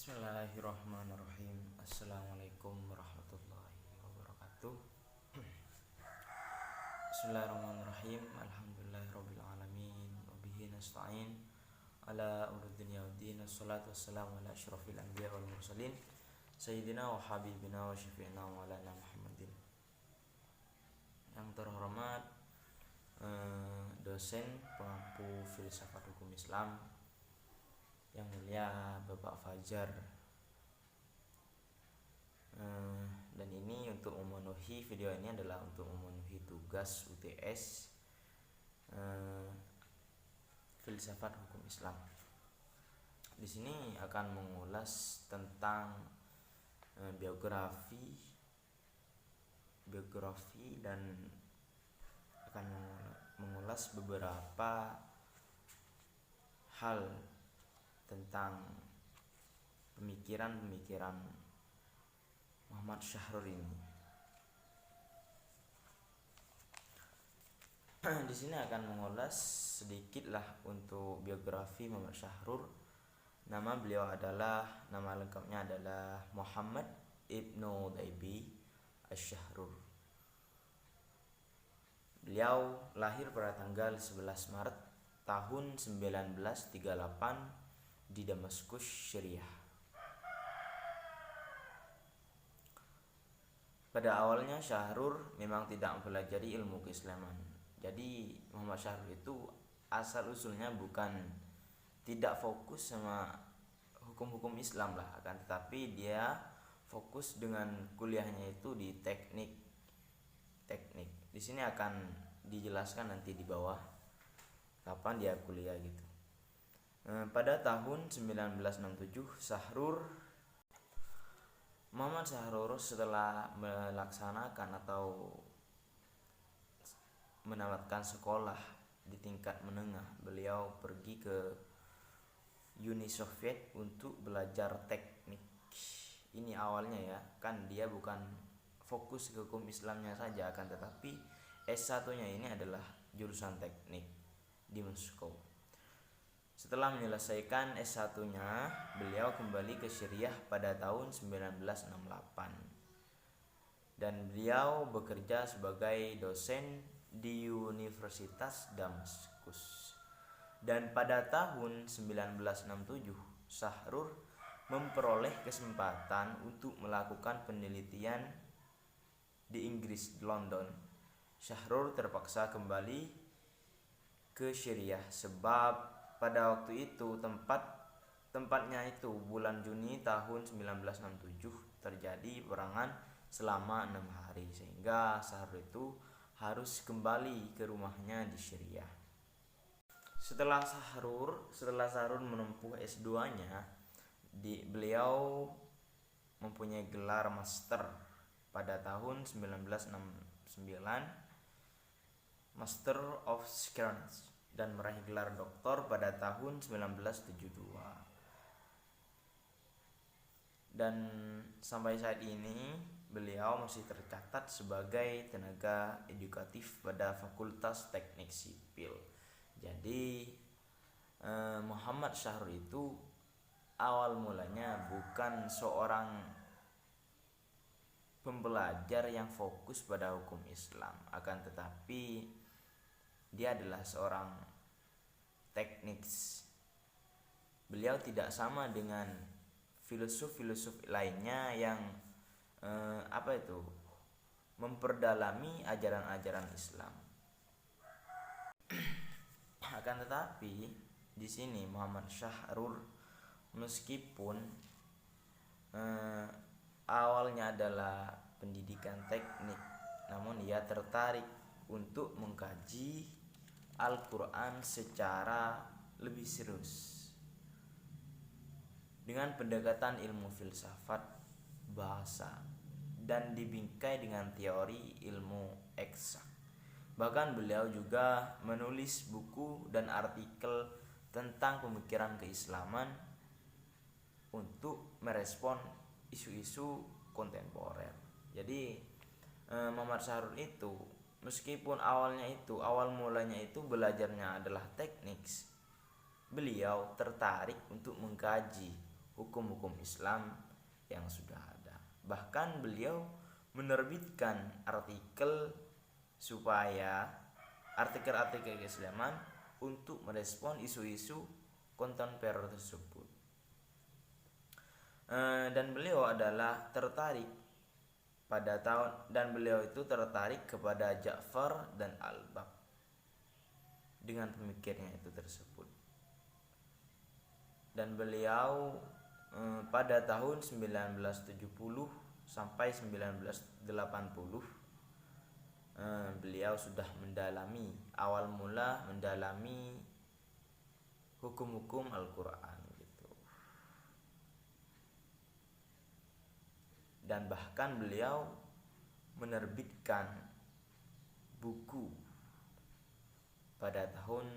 Bismillahirrahmanirrahim. Assalamualaikum warahmatullahi wabarakatuh. Bismillahirrahmanirrahim. Alhamdulillahirrabbilalamin. Wabihi nasta'in ala umur dunia wa din. Assalatu wassalamu ala asyrafil anbiya wal mursalin Sayyidina wa habibina wa syafi'ina wa lana Muhammadin. Yang terhormat dosen pengampu filsafat hukum Islam yang mulia Bapak Fajar, dan ini untuk memenuhi video ini adalah untuk memenuhi tugas UTS filsafat hukum Islam. Di sini akan mengulas tentang biografi dan akan mengulas beberapa hal tentang pemikiran Muhammad Syahrur ini. Di sini akan mengulas sedikitlah untuk biografi Muhammad Syahrur. Nama lengkapnya adalah Muhammad Ibnu Daibi Asy-Syahrur. Beliau lahir pada tanggal 11 Maret tahun 1938 di Damaskus, Syria. Pada awalnya Syahrur memang tidak mempelajari ilmu keislaman. Jadi Muhammad Syahrur itu asal usulnya bukan tidak fokus sama hukum-hukum Islam lah, akan tetapi dia fokus dengan kuliahnya itu di teknik. Di sini akan dijelaskan nanti di bawah kapan dia kuliah gitu. Pada tahun 1967 Muhammad Syahrur setelah melaksanakan atau menamatkan sekolah di tingkat menengah, beliau pergi ke Uni Soviet untuk belajar teknik. Ini awalnya ya, kan dia bukan fokus ke hukum Islamnya saja, akan tetapi S1-nya ini adalah jurusan teknik di Moskow. Setelah menyelesaikan S1-nya, beliau kembali ke Syriah pada tahun 1968. Dan beliau bekerja sebagai dosen di Universitas Damaskus. Dan pada tahun 1967, Syahrur memperoleh kesempatan untuk melakukan penelitian di Inggris, London. Syahrur terpaksa kembali ke Syriah sebab pada waktu itu tempatnya itu bulan Juni tahun 1967 terjadi peperangan selama 6 hari, sehingga Syahrur itu harus kembali ke rumahnya di Syria. Setelah Syahrur menempuh S2-nya, beliau mempunyai gelar master pada tahun 1969, Master of Science, dan meraih gelar doktor pada tahun 1972. Dan sampai saat ini beliau masih tercatat sebagai tenaga edukatif pada Fakultas Teknik Sipil. Jadi Muhammad Syahrur itu awal mulanya bukan seorang pembelajar yang fokus pada hukum Islam, akan tetapi dia adalah seorang teknik. Beliau tidak sama dengan filosof lainnya yang memperdalami ajaran-ajaran Islam. Akan tetapi di sini Muhammad Syahrur meskipun awalnya adalah pendidikan teknik, namun ia tertarik untuk mengkaji Al-Quran secara lebih serius dengan pendekatan ilmu filsafat, bahasa, dan dibingkai dengan teori ilmu eksak. Bahkan beliau juga menulis buku dan artikel tentang pemikiran keislaman untuk merespon isu-isu kontemporer. Jadi Muhammad Syahrur itu meskipun awal mulanya itu belajarnya adalah teknik, beliau tertarik untuk mengkaji hukum-hukum Islam yang sudah ada. Bahkan beliau menerbitkan artikel-artikel keislaman untuk merespon isu-isu kontemporer tersebut. Dan beliau tertarik kepada Ja'far dan Al-Baq dengan pemikirnya itu tersebut. Dan beliau pada tahun 1970 sampai 1980 beliau sudah mendalami hukum-hukum Al-Quran gitu. Dan bahkan beliau menerbitkan buku pada tahun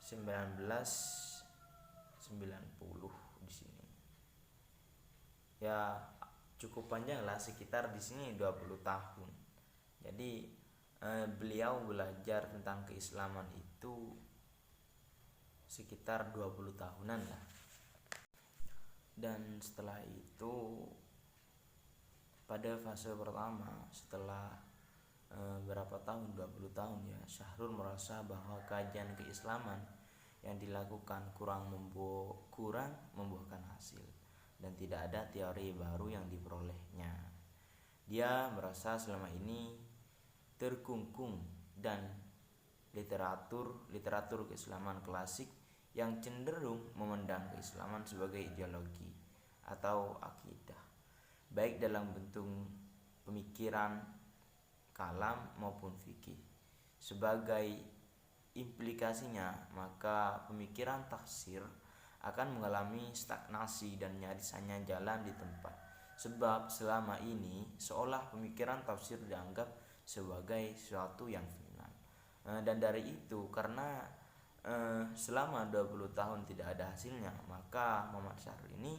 1990 di sini. Ya cukup panjang lah, sekitar di sini 20 tahun. Jadi beliau belajar tentang keislaman itu sekitar 20 tahunan lah. Dan setelah itu pada fase pertama setelah berapa tahun, 20 tahun ya, Syahrul merasa bahwa kajian keislaman yang dilakukan kurang membuahkan hasil dan tidak ada teori baru yang diperolehnya. Dia merasa selama ini terkungkung dan literatur keislaman klasik yang cenderung memandang keislaman sebagai ideologi atau akidah, baik dalam bentuk pemikiran, kalam maupun fikih. Sebagai implikasinya, maka pemikiran tafsir akan mengalami stagnasi dan nyaris hanya jalan di tempat. Sebab selama ini seolah pemikiran tafsir dianggap sebagai sesuatu yang final. Dan dari itu, karena selama 20 tahun tidak ada hasilnya, maka Muhammad Syahrul ini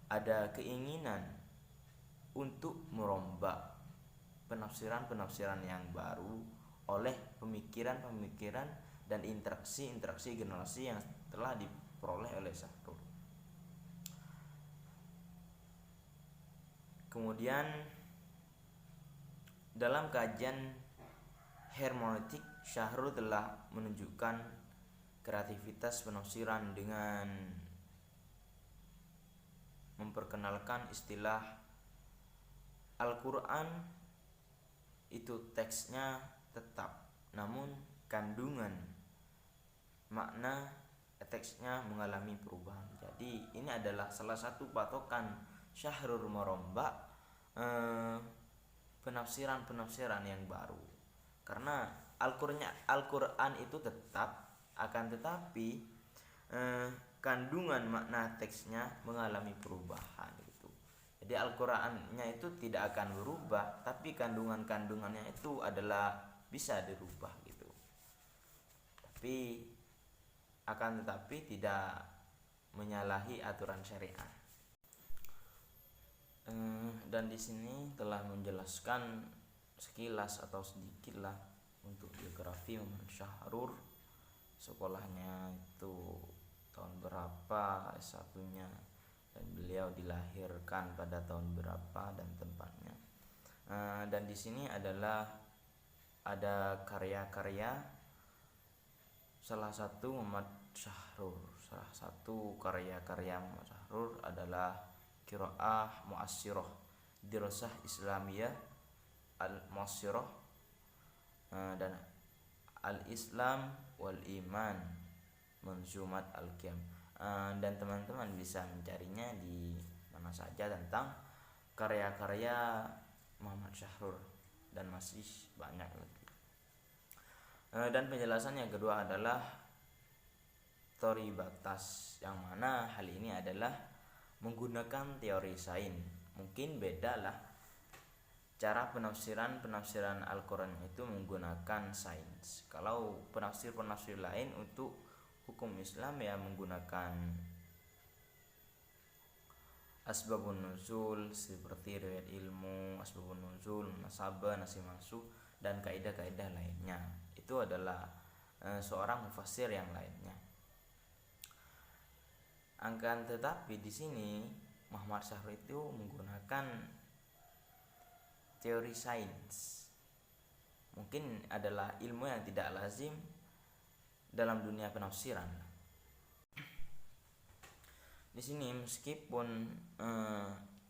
ada keinginan untuk merombak penafsiran yang baru oleh pemikiran dan interaksi generasi yang telah diperoleh oleh Syahrul. Kemudian dalam kajian hermeneutik, Syahrul telah menunjukkan kreativitas penafsiran dengan memperkenalkan istilah Al-Quran itu teksnya tetap, namun kandungan makna teksnya mengalami perubahan. Jadi ini adalah salah satu patokan Syahrul merombak penafsiran yang baru. Karena Al-Quran itu tetap, akan tetapi kandungan makna teksnya mengalami perubahan gitu. Jadi Al-Qurannya itu tidak akan berubah, tapi kandungannya itu adalah bisa dirubah gitu. Tetapi tidak menyalahi aturan syariat. Dan di sini telah menjelaskan sekilas atau sedikit lah untuk biografi Muhammad Syahrul. Sekolahnya itu tahun berapa, S1-nya, dan beliau dilahirkan pada tahun berapa dan tempatnya. Dan di sini ada karya-karya salah satu karya-karya Muhammad Syahrul adalah Qiraah Mu'assirah, Dirasah Islamiyah Al-Mu'assirah, dan Al-Islam wal Iman Manzumat Al-Qiyam. Dan teman-teman bisa mencarinya di mana saja tentang karya-karya Muhammad Syahrul, dan masih banyak lagi. Dan penjelasan yang kedua adalah teori batas, yang mana hal ini adalah menggunakan teori sains. Mungkin beda lah cara penafsiran Al-Quran itu menggunakan sains. Kalau penafsir lain untuk hukum Islam ya menggunakan asbabun nuzul seperti riwayat ilmu, asbabun nuzul, nasabah, nasi mansuh, dan kaidah-kaidah lainnya. Itu adalah seorang mufassir yang lainnya. Akan tetapi di sini Muhammad Syahrul itu menggunakan teori sains. Mungkin adalah ilmu yang tidak lazim dalam dunia penafsiran. Di sini meskipun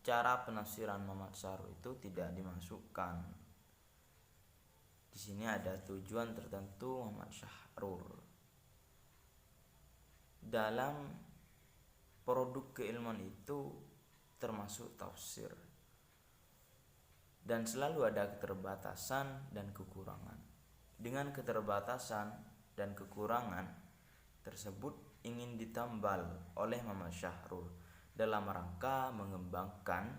cara penafsiran Muhammad Syahrul itu tidak dimasukkan, di sini ada tujuan tertentu Muhammad Syahrul dalam produk keilmuan itu, termasuk tafsir, dan selalu ada keterbatasan dan kekurangan. Dengan keterbatasan dan kekurangan tersebut ingin ditambal oleh Muhammad Syahrul dalam rangka mengembangkan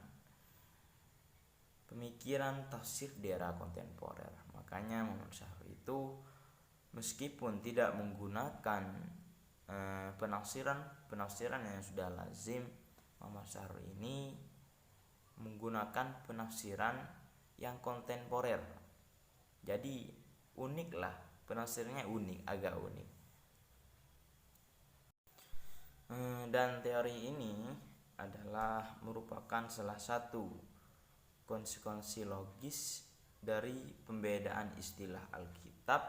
pemikiran tafsir di era kontemporer. Makanya Muhammad Syahrul itu meskipun tidak menggunakan penafsiran yang sudah lazim, Muhammad Syahrul ini menggunakan penafsiran yang kontemporer. Jadi unik lah, penafsirannya unik, agak unik. Dan teori ini adalah merupakan salah satu konsekuensi logis dari pembedaan istilah Alkitab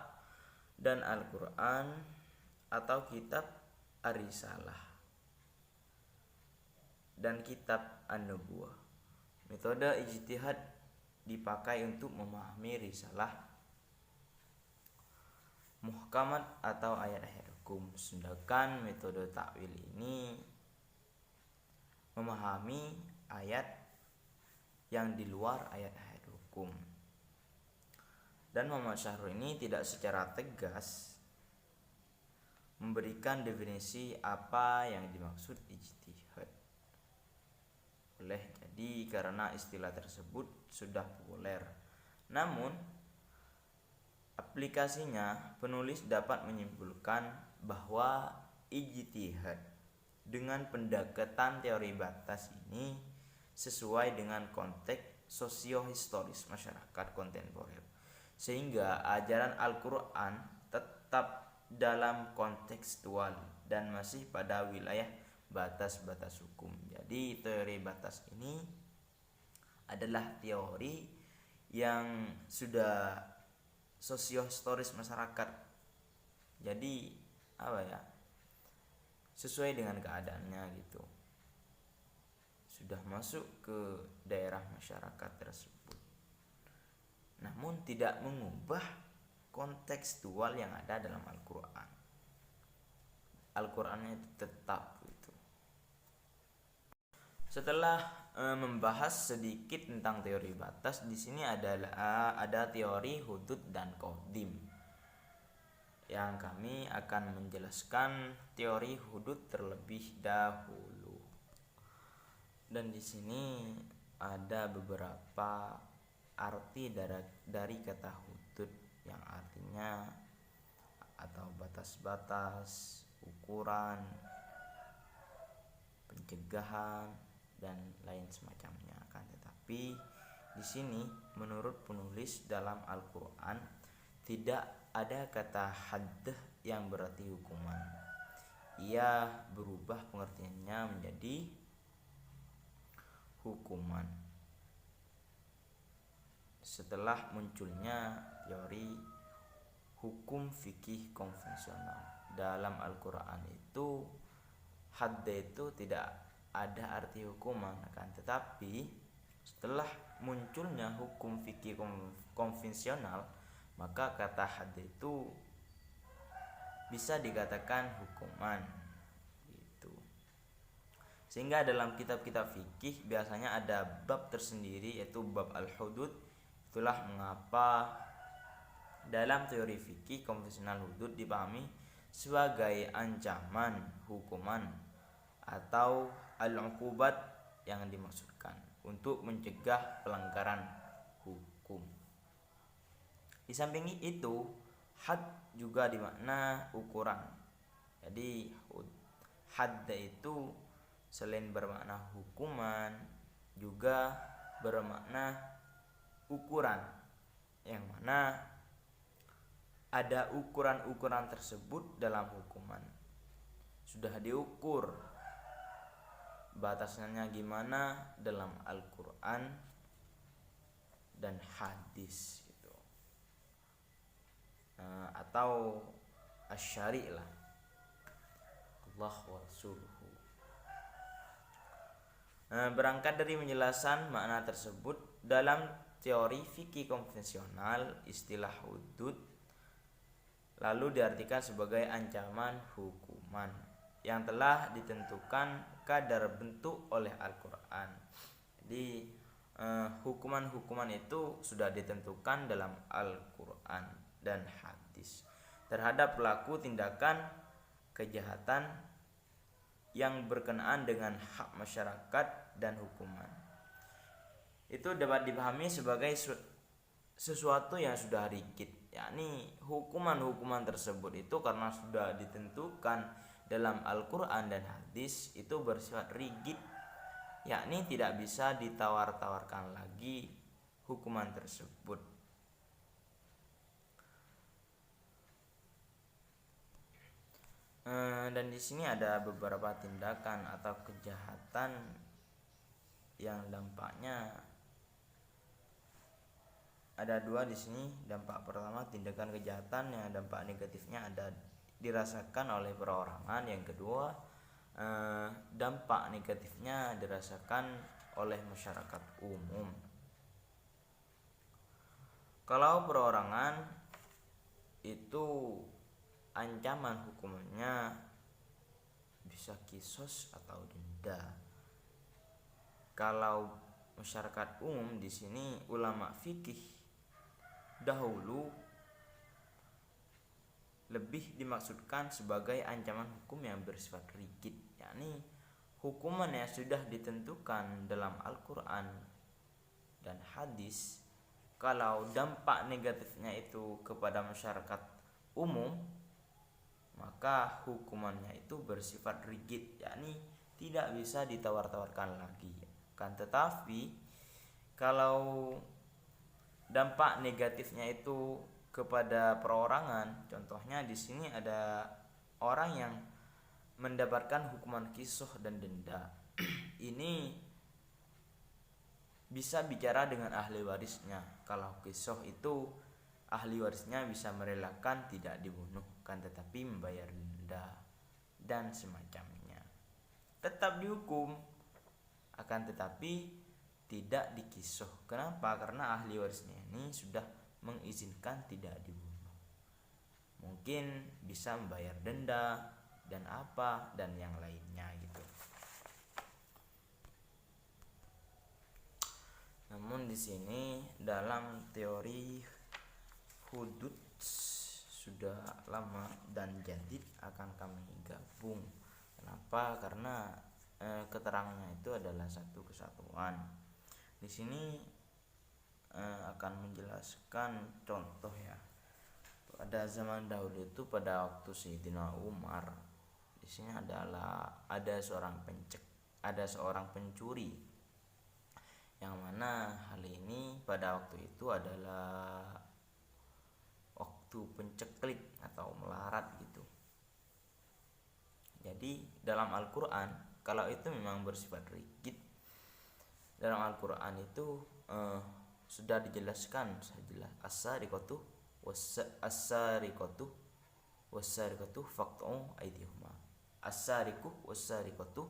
dan Al-Quran atau kitab Ar-Risalah dan kitab An-Nubuwah. Metode ijtihad dipakai untuk memahami risalah, muhkamat atau ayat-ayat hukum, sedangkan metode takwil ini memahami ayat yang di luar ayat-ayat hukum. Dan Muhammad Syahrul ini tidak secara tegas memberikan definisi apa yang dimaksud ijtihad. Jadi karena istilah tersebut sudah populer. Namun aplikasinya penulis dapat menyimpulkan bahwa ijtihad dengan pendekatan teori batas ini sesuai dengan konteks sosiohistoris masyarakat kontemporer, sehingga ajaran Al-Quran tetap dalam kontekstual dan masih pada wilayah batas-batas hukum. Jadi teori batas ini adalah teori yang sudah sosiohistoris masyarakat. Jadi sesuai dengan keadaannya gitu. Sudah masuk ke daerah masyarakat tersebut. Namun tidak mengubah kontekstual yang ada dalam Al-Quran. Al-Qurannya itu tetap gitu. Setelah membahas sedikit tentang teori batas, di sini ada teori hudud dan qadim. Yang kami akan menjelaskan teori hudud terlebih dahulu. Dan di sini ada beberapa arti dari kata hudud, yang artinya atau batas-batas, ukuran, pencegahan dan lain semacamnya. Akan tetapi di sini menurut penulis dalam Al-Quran tidak ada kata hadd yang berarti hukuman. Ia berubah pengertiannya menjadi hukuman setelah munculnya teori hukum fikih konvensional. Dalam Al-Quran itu hadd itu tidak ada arti hukuman, akan tetapi setelah munculnya hukum fikih konvensional, maka kata hadd itu bisa dikatakan hukuman gitu. Sehingga dalam kitab-kitab fikih biasanya ada bab tersendiri, yaitu bab al-hudud. Itulah mengapa dalam teori fikih konvensional hudud dipahami sebagai ancaman hukuman atau al-uqubat yang dimaksudkan untuk mencegah pelanggaran hukum. Di samping itu, had juga dimakna ukuran. Jadi had itu selain bermakna hukuman juga bermakna ukuran, yang mana ada ukuran-ukuran tersebut dalam hukuman. Sudah diukur batasannya gimana dalam Al-Quran dan hadis gitu. Atau asyari lah, Allah wa rasuluhu. Berangkat dari penjelasan makna tersebut dalam teori fikih konvensional, istilah hudud lalu diartikan sebagai ancaman hukuman yang telah ditentukan kadar bentuk oleh Al-Quran. Jadi hukuman-hukuman itu sudah ditentukan dalam Al-Quran dan hadis terhadap pelaku tindakan kejahatan yang berkenaan dengan hak masyarakat dan hukuman. Itu dapat dipahami sebagai sesuatu yang sudah rigid, yakni hukuman-hukuman tersebut itu karena sudah ditentukan dalam Al-Quran dan hadis itu bersifat rigid, yakni tidak bisa ditawar-tawarkan lagi hukuman tersebut. Dan di sini ada beberapa tindakan atau kejahatan yang dampaknya ada dua di sini. Dampak pertama tindakan kejahatan yang dampak negatifnya ada dirasakan oleh perorangan. Yang kedua dampak negatifnya dirasakan oleh masyarakat umum. Kalau perorangan itu ancaman hukumannya bisa kisos atau denda. Kalau masyarakat umum di sini ulama fikih dahulu lebih dimaksudkan sebagai ancaman hukum yang bersifat rigid, yakni hukuman yang sudah ditentukan dalam Al-Quran dan hadis. Kalau dampak negatifnya itu kepada masyarakat umum, maka hukumannya itu bersifat rigid, yakni tidak bisa ditawar-tawarkan lagi. Kan tetapi kalau dampak negatifnya itu kepada perorangan, contohnya di sini ada orang yang mendapatkan hukuman qisas dan denda. Ini bisa bicara dengan ahli warisnya. Kalau qisas itu ahli warisnya bisa merelakan tidak dibunuh, kan tetapi membayar denda dan semacamnya. Tetap dihukum, akan tetapi tidak dikisah. Kenapa? Karena ahli warisnya ini sudah mengizinkan tidak dibunuh. Mungkin bisa membayar denda dan apa dan yang lainnya gitu. Namun di sini dalam teori hudud sudah lama dan jadid akan kami gabung. Kenapa? Karena keterangannya itu adalah satu kesatuan. Di sini akan menjelaskan contoh ya. Pada zaman dahulu itu pada waktu Sayyidina Umar, di sini ada seorang pencuri, yang mana hal ini pada waktu itu adalah waktu penceklik atau melarat gitu. Jadi dalam Al-Quran kalau itu memang bersifat rigid, dalam Al-Quran itu sudah dijelaskan as-sariqatu faqta'u aydihuma. As-sariqu was-sariqatu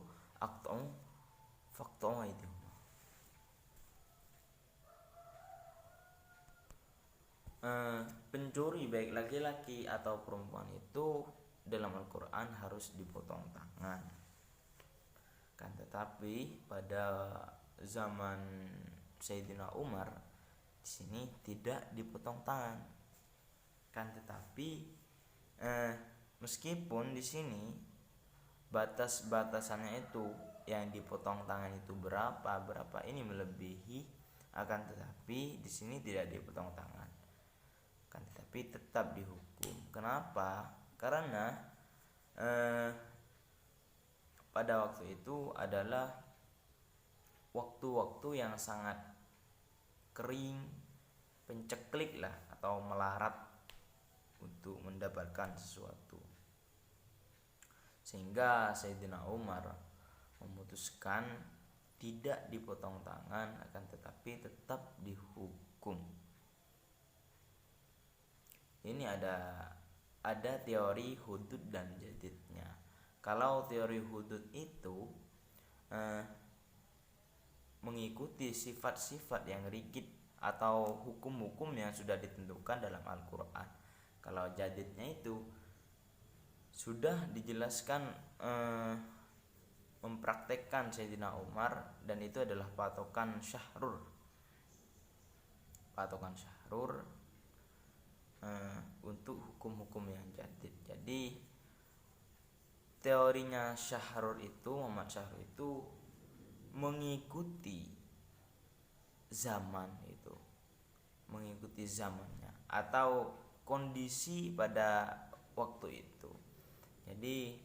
faqta'u aydihuma. Pencuri baik laki-laki atau perempuan itu dalam Al-Quran harus dipotong tangan. Kan tetapi pada zaman Sayyidina Umar di sini tidak dipotong tangan. Kan tetapi meskipun di sini batas-batasannya itu yang dipotong tangan itu berapa ini melebihi, akan tetapi di sini tidak dipotong tangan. Kan tetapi tetap dihukum. Kenapa? Karena pada waktu itu adalah waktu-waktu yang sangat kering, penceklik lah atau melarat untuk mendapatkan sesuatu, sehingga Sayyidina Umar memutuskan tidak dipotong tangan, akan tetapi tetap dihukum. Ini ada teori hudud dan jadidnya. Kalau teori hudud itu mengikuti sifat-sifat yang rigid atau hukum-hukum yang sudah ditentukan dalam Al-Quran. Kalau jadidnya itu sudah dijelaskan, mempraktekkan Sayyidina Umar, dan itu adalah patokan syahrur untuk hukum-hukum yang jadid. Jadi teorinya Syahrur itu, Muhammad Syahrur itu mengikuti zaman itu, mengikuti zamannya atau kondisi pada waktu itu. Jadi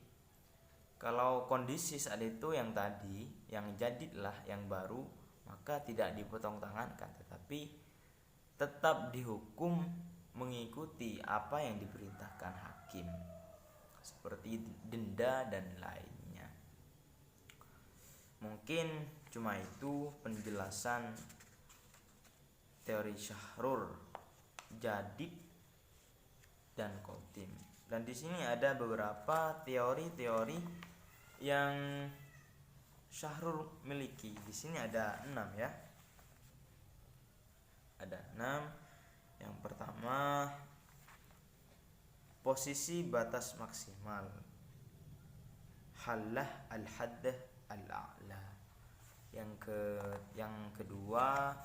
kalau kondisi saat itu yang tadi, yang jadidlah, yang baru, maka tidak dipotong tangan, kan, tetapi tetap dihukum mengikuti apa yang diperintahkan hakim, seperti denda dan lainnya. Mungkin cuma itu penjelasan teori Syahrur, jadid, dan qadim. Dan di sini ada beberapa teori-teori yang Syahrur miliki. Di sini ada 6 ya. Ada 6. Yang pertama, posisi batas maksimal, halah al-haddah al-a'la. Yang kedua,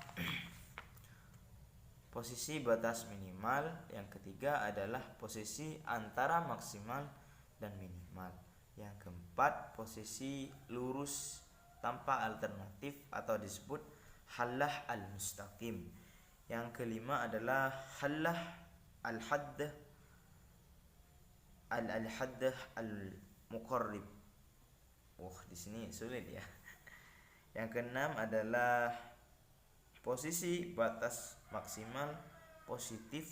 posisi batas minimal. Yang ketiga adalah posisi antara maksimal dan minimal. Yang keempat, posisi lurus tanpa alternatif atau disebut halah al-mustaqim. Yang kelima adalah halah al-haddah al-muqarrib. Di sini sulit ya. Yang keenam adalah posisi batas maksimal positif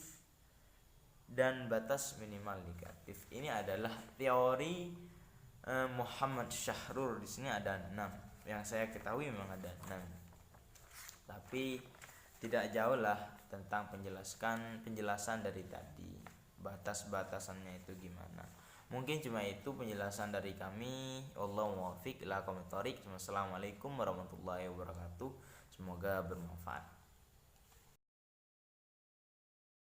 dan batas minimal negatif. Ini adalah teori Muhammad Syahrur. Di sini ada 6. Yang saya ketahui memang ada 6. Tapi tidak jauh lah tentang penjelasan dari tadi, batas-batasannya itu gimana. Mungkin cuma itu penjelasan dari kami. Wallahu muwaffiq ila aqwamit thoriq. Wassalamualaikum warahmatullahi wabarakatuh. Semoga bermanfaat.